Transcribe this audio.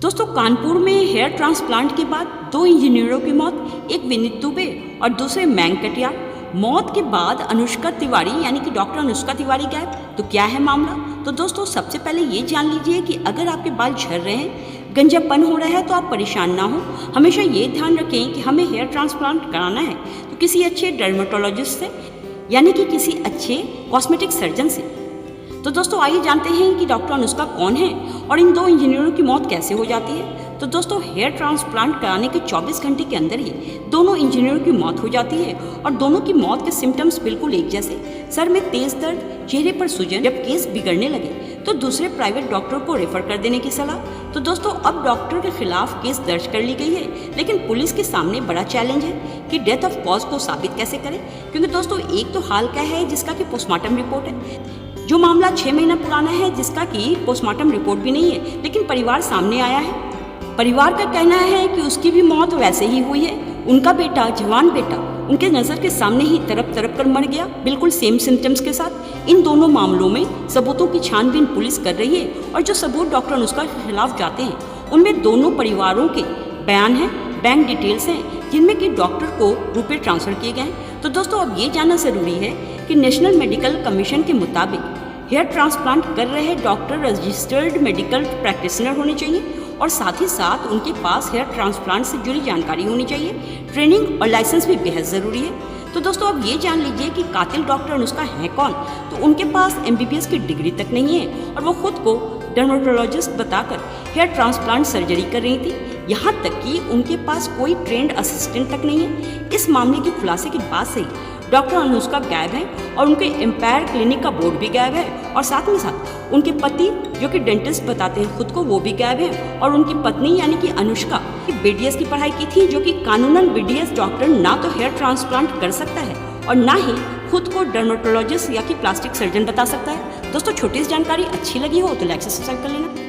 दोस्तों, कानपुर में hair transplant के बाद 2 इंजीनियरों की मौत, एक विनीत दुबे और दूसरे मैंग कटियार। मौत के बाद अनुष्का तिवारी यानी कि डॉक्टर अनुष्का तिवारी गायब। तो क्या है मामला? तो दोस्तों, सबसे पहले ये जान लीजिए कि अगर आपके बाल झड़ रहे हैं, गंजापन हो रहा है, तो आप परेशान ना हो। हमेशा ये ध्यान रखें कि हमें हेयर ट्रांसप्लांट कराना है तो किसी अच्छे डर्मेटोलॉजिस्ट से यानी कि किसी अच्छे कॉस्मेटिक सर्जन से। तो दोस्तों, आइए जानते हैं कि डॉक्टर अनुष्का कौन है और इन 2 इंजीनियरों की मौत कैसे हो जाती है। तो दोस्तों, हेयर ट्रांसप्लांट कराने के 24 घंटे के अंदर ही दोनों इंजीनियरों की मौत हो जाती है और दोनों की मौत के सिम्टम्स बिल्कुल एक जैसे। सर में तेज दर्द, चेहरे पर सूजन। जब केस बिगड़ने लगे तो दूसरे प्राइवेट डॉक्टर को रेफर कर देने की सलाह। तो दोस्तों, अब डॉक्टर के खिलाफ केस दर्ज कर ली गई है, लेकिन पुलिस के सामने बड़ा चैलेंज है कि डेथ ऑफ कॉज को साबित कैसे करें। क्योंकि दोस्तों, एक तो हाल क्या है जिसका कि पोस्टमार्टम रिपोर्ट है, जो मामला 6 महीना पुराना है, जिसका कि पोस्टमार्टम रिपोर्ट भी नहीं है, लेकिन परिवार सामने आया है। परिवार का कहना है कि उसकी भी मौत वैसे ही हुई है। उनका बेटा, जवान बेटा, उनके नज़र के सामने ही तड़प तड़प कर मर गया, बिल्कुल सेम सिम्टम्स के साथ। इन दोनों मामलों में सबूतों की छानबीन पुलिस कर रही है और जो सबूत डॉक्टर अनुष्का के खिलाफ जाते हैं उनमें दोनों परिवारों के बयान हैं, बैंक डिटेल्स हैं, जिनमें कि डॉक्टर को रुपये ट्रांसफ़र किए गए हैं। तो दोस्तों, अब ये जानना ज़रूरी है कि नेशनल मेडिकल कमीशन के मुताबिक हेयर ट्रांसप्लांट कर रहे डॉक्टर रजिस्टर्ड मेडिकल प्रैक्टिशनर होने चाहिए और साथ ही साथ उनके पास हेयर ट्रांसप्लांट से जुड़ी जानकारी होनी चाहिए। ट्रेनिंग और लाइसेंस भी बेहद ज़रूरी है। तो दोस्तों, अब ये जान लीजिए कि कातिल डॉक्टर अनुष्का है कौन। तो उनके पास MBBS की डिग्री तक नहीं है और वो खुद को डर्मेटोलॉजिस्ट बताकर हेयर ट्रांसप्लांट सर्जरी कर रही थी। यहाँ तक कि उनके पास कोई ट्रेंड असिस्टेंट तक नहीं है। इस मामले के खुलासे के बाद से ही डॉक्टर अनुष्का गायब हैं और उनके एम्पायर क्लिनिक का बोर्ड भी गायब है और साथ में साथ उनके पति, जो कि डेंटिस्ट बताते हैं खुद को, वो भी गायब हैं और उनकी पत्नी यानी कि अनुष्का BDS की पढ़ाई की थी, जो कि कानूनन BDS डॉक्टर ना तो हेयर ट्रांसप्लांट कर सकता है और ना ही खुद को डर्मेटोलॉजिस्ट या कि प्लास्टिक सर्जन बता सकता है। दोस्तों, छोटी सी जानकारी अच्छी लगी हो तो लाइक से सब्सक्राइब कर लेना।